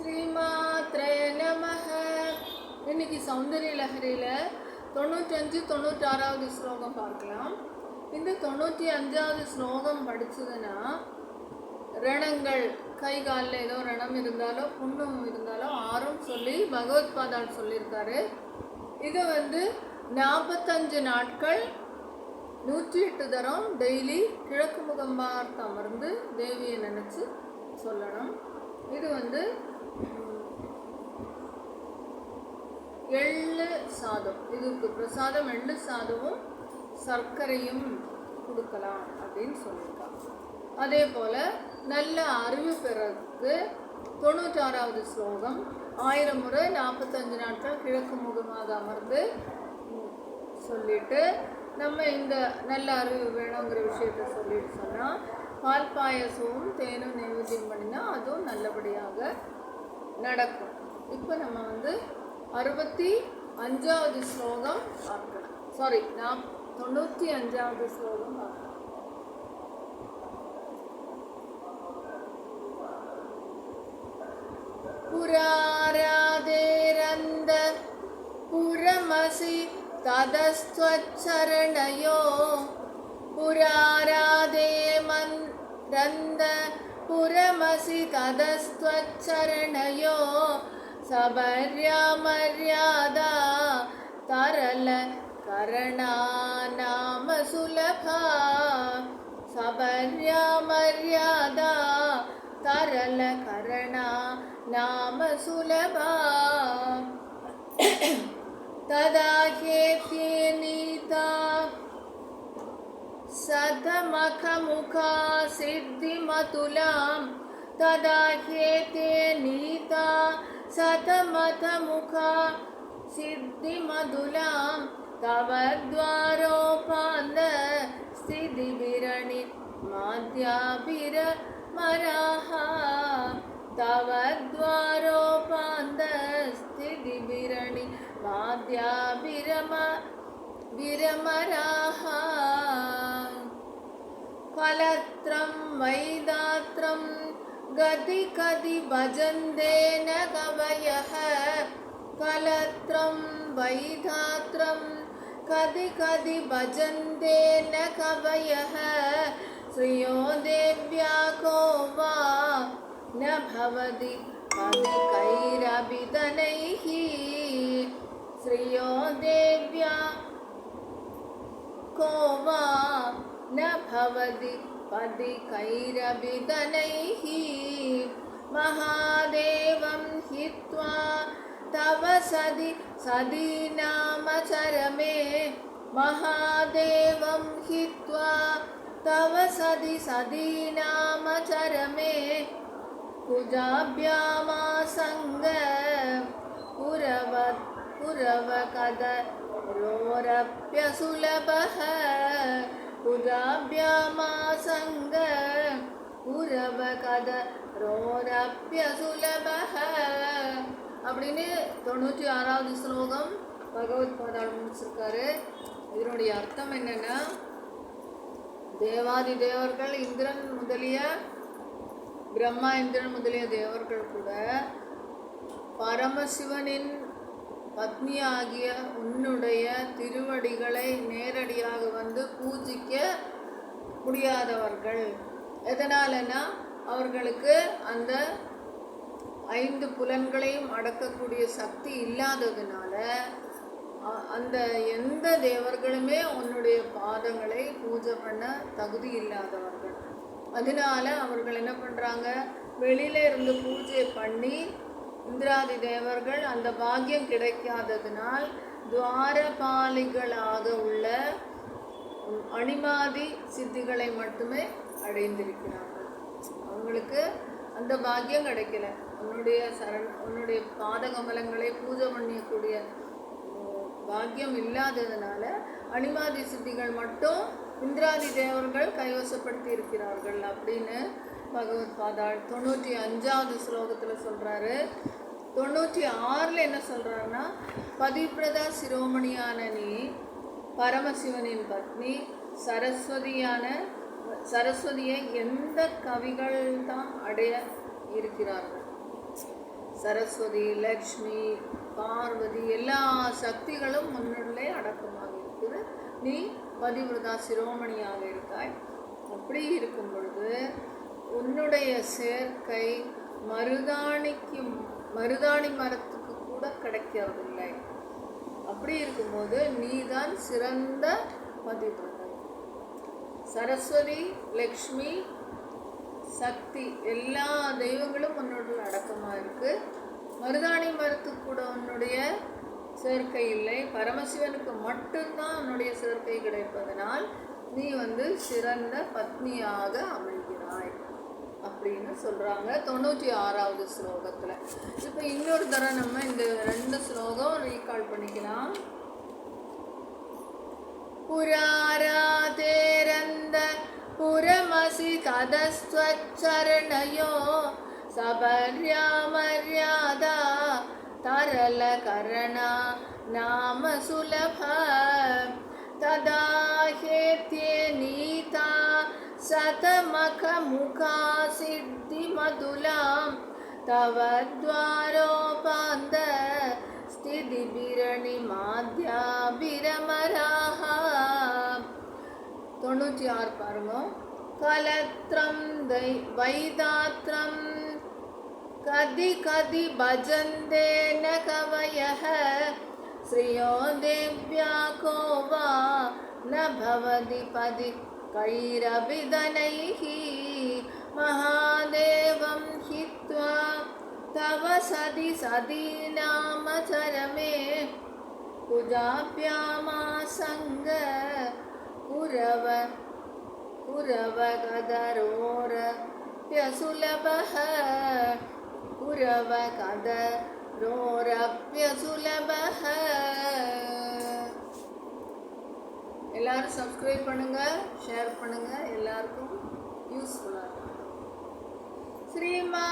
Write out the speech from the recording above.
ஸ்ரீமாத்ரே நமஹ. இன்னைக்கு சௌந்தரிய லஹரியில் 95, 96வது ஸ்லோகம் பார்க்கலாம். இந்த 95வது ஸ்லோகம் படித்ததுன்னா ரணங்கள், கை காலில் ஏதோ ரணம் இருந்தாலோ புண்ணும் இருந்தாலோ ஆறும் சொல்லி பகவத்பாதால் சொல்லியிருக்காரு. இதை 45 நாட்கள் 108 தரம் டெய்லி கிழக்கு முகம் பார்த்து அமர்ந்து தேவியை நினச்சி சொல்லணும். இது எள்ளு சாதம், இதுக்கு பிரசாதம் எள்ளு சாதமும் சர்க்கரையும் கொடுக்கலாம் அப்படின்னு சொல்லியிருக்காங்க. அதே போல் நல்ல அறிவு பெறதுக்கு 96வது ஸ்லோகம் 1000 முறை 45 நாட்கள் கிழக்கு முகமாக அமர்ந்து சொல்லிட்டு நம்ம இந்த நல்ல அறிவு வேணுங்கிற விஷயத்த சொல்லிட்டு சொன்னால் பால் பாயசமும் தேனும் நைவேத்தியம் பண்ணினா அதுவும் நல்லபடியாக நடக்கும். இப்போ நம்ம 65வது ஸ்லோகம் பார்க்கலாம். 95வது ஸ்லோகம் பார்க்கலாம். புராராதேரந்த புரமசி ததஸ்த்வச்சரணயோ புராராதே மந்த புரமசி ததஸ்த்வச்சரணயோ சபர்யா மர்யாதா தரல கரணா நாம சுலபா சபர்யா மர்யாதா தரல கரணா நாம சுலபா ததா ஹேத்யே நீதா சதமகமுகா சித்திமதுலாம் ததா ஹேத்யே நீதா சதமதமுகா சித்திமதுலாம் தவத்வாரோபாந்த ஸ்திதிபிரணி மாத்யாபிர மராஹா தவத்வாரோபாந்த ஸ்திதிபிரணி மாத்யாபிரம விரமராஹா கலத்ரம் வைதாத்ரம் கதி கதி பஜந்தேன கவயஹ கலத்ரம் வைதாத்ரம் கதி கதி பஜந்தேன கவயஹ ஸ்ரீயோ தேவ்யா கோவா ந பவதி கதி கைரபிதனைஹி ஸ்ரீயோ தேவ்யா கோவா ந பவதி பதி கைரபிதனைஹி மகாதேவம் ஹித்வா தவ சதி சதீநாமச்சரமே மகாதேவம் ஹித்வா தவ சதி சதீநாமச்சரமே குஜாப்யாமாசங்க புரவகத ரோரப்யசுலபஹ குஜாப்யாமாசங்க புரவகத ரோரப்யசுலபஹ அப்படின்னு 96வது ஸ்லோகம் பகவத்பாதால் முடிச்சிருக்காரு. இதனுடைய அர்த்தம் என்னன்னா, தேவாதி தேவர்கள் இந்திரன் முதலிய பிரம்மா இந்திரன் முதலிய தேவர்கள் கூட பரமசிவனின் பத்னியாகிய உன்னுடைய திருவடிகளை நேரடியாக பூஜிக்க முடியாதவர்கள். எதனாலனா அவர்களுக்கு அந்த 5 புலன்களையும் அடக்கக்கூடிய சக்தி இல்லாததுனால அந்த எந்த தேவர்களுமே உன்னுடைய பாதங்களை பூஜை பண்ண தகுதி இல்லாதவர்கள். அதனால அவர்கள் என்ன பண்ணுறாங்க, வெளியில இருந்து பூஜை பண்ணி இந்திராதி தேவர்கள் அந்த பாக்கியம் கிடைக்காததினால் துவாரபாலிகளாக உள்ள அணிமாதி சித்திகளை மட்டுமே அடைந்திருக்கிறார்கள். அவங்களுக்கு அந்த பாக்கியம் கிடைக்கல. உன்னுடைய பாதகமலங்களை பூஜை பண்ணக்கூடிய பாக்கியம் இல்லாததுனால அணிமாதி சித்திகள் மட்டும் இந்திராதி தேவர்கள் கைவசப்படுத்தி இருக்கிறார்கள் அப்படின்னு பகவத்பாதாள் 95வது ஸ்லோகத்தில் சொல்கிறாரு. 96ல் என்ன சொல்கிறாருன்னா, பதிப்ரதா சிரோமணியான நீ பரமசிவனின் பத்னி சரஸ்வதியை எந்த கவிகள் தான் அடைய இருக்கிறார்கள்? சரஸ்வதி, லக்ஷ்மி, பார்வதி எல்லா சக்திகளும் உன்னுள்ளே அடக்கமாக இருக்குது. நீ பதிவிரதா சிரோமணியாக இருக்காய். அப்படி இருக்கும் பொழுது உன்னுடைய சேர்க்கை மருதாணி மரத்துக்கு கூட கிடைக்கிறதில்லை. அப்படி இருக்கும்போது நீதான் சிறந்த பதிவிரதை. சரஸ்வதி, லக்ஷ்மி, சக்தி எல்லா தெய்வங்களும் உன்னோட அடக்கமாக இருக்கு. மருதாணி மரத்துக்கு கூட உன்னுடைய சேர்க்கை இல்லை. பரமசிவனுக்கு மட்டும்தான் உன்னுடைய சேர்க்கை கிடைப்பதனால் நீ சிறந்த பத்னியாக அமைகிறாய் அப்படின்னு சொல்றாங்க 96வது ஸ்லோகத்துல. இப்போ இன்னொரு தடவை நம்ம இந்த 2 ஸ்லோகம் ரீகால் பண்ணிக்கலாம். புராராதேரந்த புரமசி ததஸ்வச்சரணயோ சபர்யாமர்யாதா தரல கரணா நாம சுலப ததாஹேத்யே நீதா சதமக முகா சித்தி மதுலாம் தவ த்வாரோபாந்த ஸ்திதி பிரணி மாத்யா பிரமராஹ. 96 பாருங்க. கலத்ரம் வைதாத்ரம் கதி கதி பஜந்தே ந கவயஹ ஸ்ரீயோ தேவ்யா கோவா ந பவதி பதி கைரபிதனைஹி மகாதேவம் ஹித்வா தவ சதி சதி நாம சரமே புஜாப்யாமாசங்க புரவ கதரோர ப்யசுலபஹ புரவ கதரோர ப்யசுலபஹ. எல்லாரும் சப்ஸ்கிரைப் பண்ணுங்க, ஷேர் பண்ணுங்க, எல்லாருக்கும் யூஸ்ஃபுல்லாக இருக்கும். ஸ்ரீமா